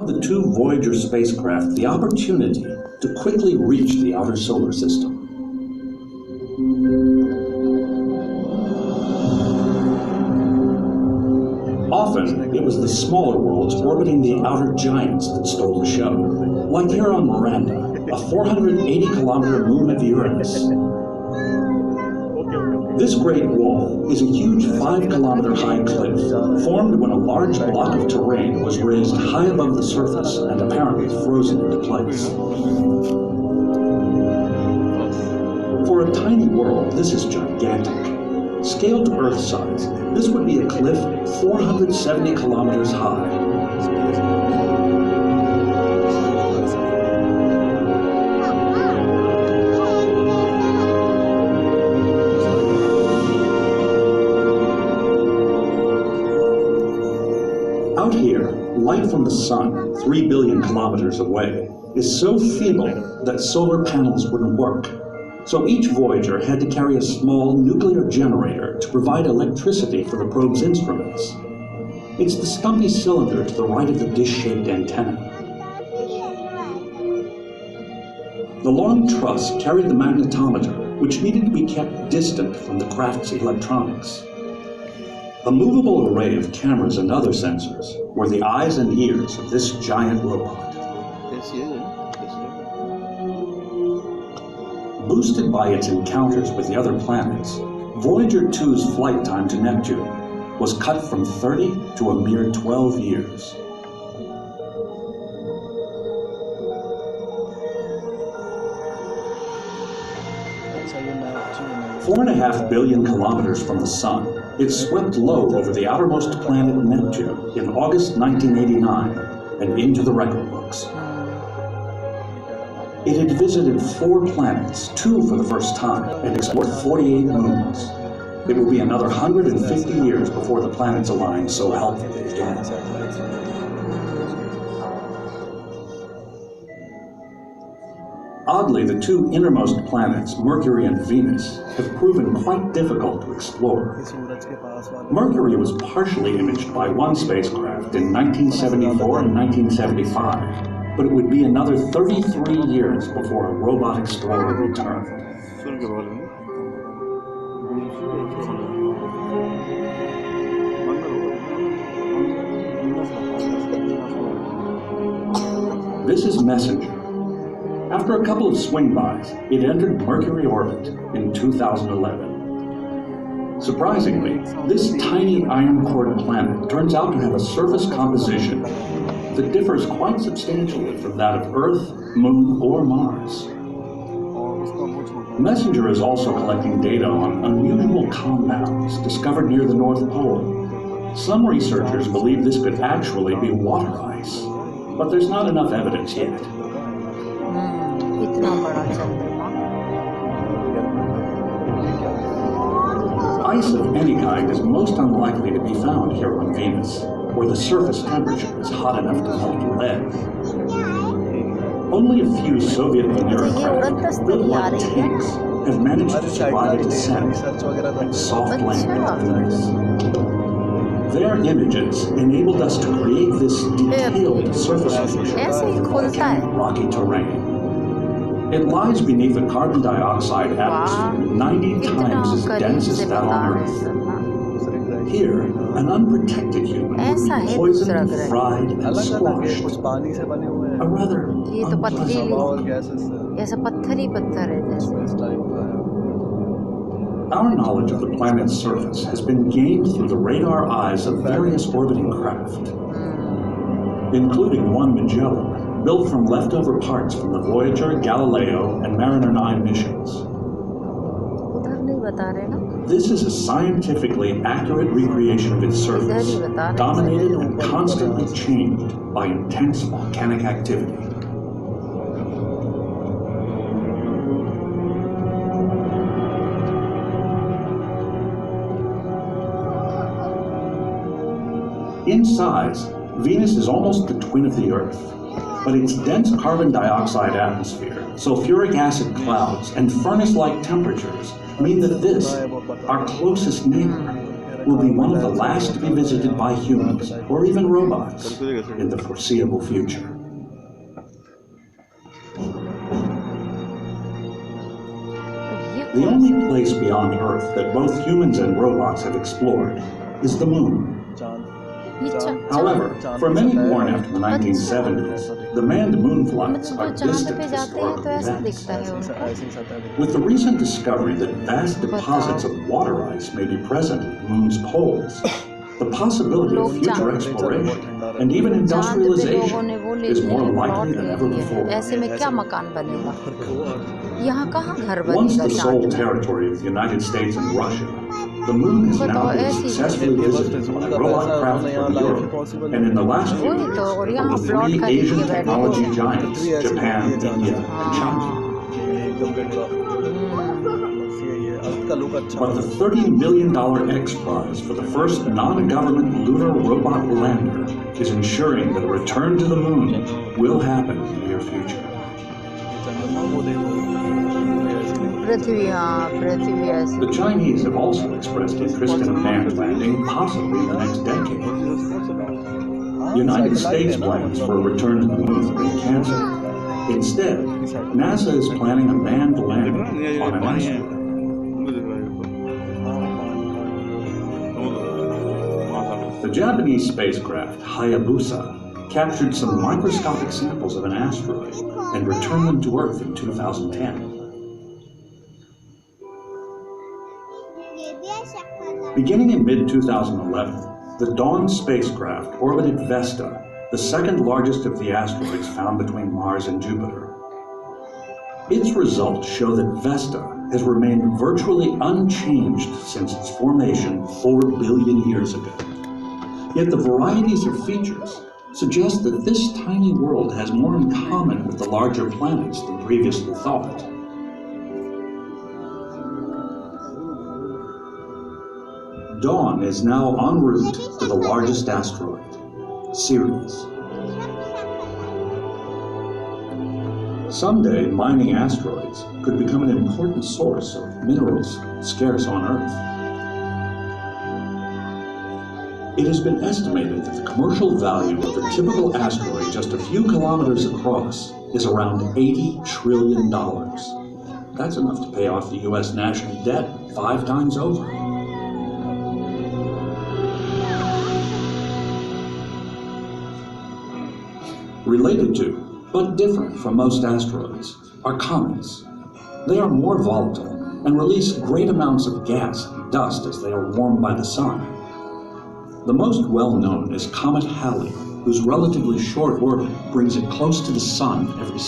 the two Voyager spacecraft the opportunity to quickly reach the outer solar system. Often, it was the smaller worlds orbiting the outer giants that stole the show, like here on Miranda, a 480-kilometer moon of Uranus. This Great Wall is a huge 5-kilometer-high cliff formed when a large block of terrain was raised high above the surface and apparently frozen into place. For a tiny world, this is gigantic. Scaled to Earth size, this would be a cliff 470 kilometers high. Out here, light from the sun, 3 billion kilometers away, is so feeble that solar panels wouldn't work. So each Voyager had to carry a small nuclear generator to provide electricity for the probe's instruments. It's the stumpy cylinder to the right of the dish-shaped antenna. The long truss carried the magnetometer, which needed to be kept distant from the craft's electronics. A movable array of cameras and other sensors were the eyes and ears of this giant robot. Boosted by its encounters with the other planets, Voyager 2's flight time to Neptune was cut from 30 to a mere 12 years. Four and a half billion kilometers from the Sun, it swept low over the outermost planet Neptune in August 1989 and into the record books. It had visited 4 planets, 2 for the first time, and explored 48 moons. It will be another 150 years before the planets align so helpfully again. Oddly, the 2 innermost planets, Mercury and Venus, have proven quite difficult to explore. Mercury was partially imaged by one spacecraft in 1974 and 1975. But it would be another 33 years before a robot explorer returned. This is Messenger. After a couple of swing-bys, it entered Mercury orbit in 2011. Surprisingly, this tiny iron-cored planet turns out to have a surface composition that differs quite substantially from that of Earth, Moon, or Mars. Messenger is also collecting data on unusual compounds discovered near the North Pole. Some researchers believe this could actually be water ice, but there's not enough evidence yet. Ice of any kind is most unlikely to be found here on Venus, where the surface temperature is hot enough to melt lead. Only a few Soviet Venera craft, built like tanks, have managed to survive a descent and soft landing on Venus. Their images enabled us to create this detailed surface picture of rocky terrain. It lies beneath a carbon dioxide atmosphere 90 times as dense as that on Earth. Here, an unprotected human would be poisoned, fried, and squashed. A rather unpleasant look. Our knowledge of the planet's surface has been gained through the radar eyes of various orbiting craft, including one Magellan, built from leftover parts from the Voyager, Galileo, and Mariner 9 missions. This is a scientifically accurate recreation of its surface, dominated and constantly changed by intense volcanic activity. In size, Venus is almost the twin of the Earth, but its dense carbon dioxide atmosphere, sulfuric acid clouds, and furnace-like temperatures mean that this, our closest neighbor, will be one of the last to be visited by humans or even robots in the foreseeable future. The only place beyond Earth that both humans and robots have explored is the Moon. However, for many born after the 1970s, the manned moon flights are distant historical events. With the recent discovery that vast deposits of water ice may be present at the Moon's poles, the possibility of future exploration and even industrialization is more likely than ever before. Once the sole territory of the United States and Russia, the Moon has now been successfully visited by robot craft from Europe, and in the last few years, from the three Asian technology giants, Japan, India, and China. But the $30 million X Prize for the first non-government lunar robot lander is ensuring that a return to the Moon will happen in the near future. The Chinese have also expressed interest in a manned landing, possibly in the next decade. The United States plans for a return to the Moon have been canceled. Instead, NASA is planning a manned landing on an asteroid. The Japanese spacecraft Hayabusa captured some microscopic samples of an asteroid and returned them to Earth in 2010. Beginning in mid-2011, the Dawn spacecraft orbited Vesta, the second largest of the asteroids found between Mars and Jupiter. Its results show that Vesta has remained virtually unchanged since its formation 4 billion years ago. Yet the varieties of features suggest that this tiny world has more in common with the larger planets than previously thought. Dawn is now en route to the largest asteroid, Ceres. Someday, mining asteroids could become an important source of minerals scarce on Earth. It has been estimated that the commercial value of a typical asteroid just a few kilometers across is around $80 trillion. That's enough to pay off the U.S. national debt 5 times over. Related to, but different from most asteroids, are comets. They are more volatile and release great amounts of gas and dust as they are warmed by the sun. The most well-known is Comet Halley, whose relatively short orbit brings it close to the sun every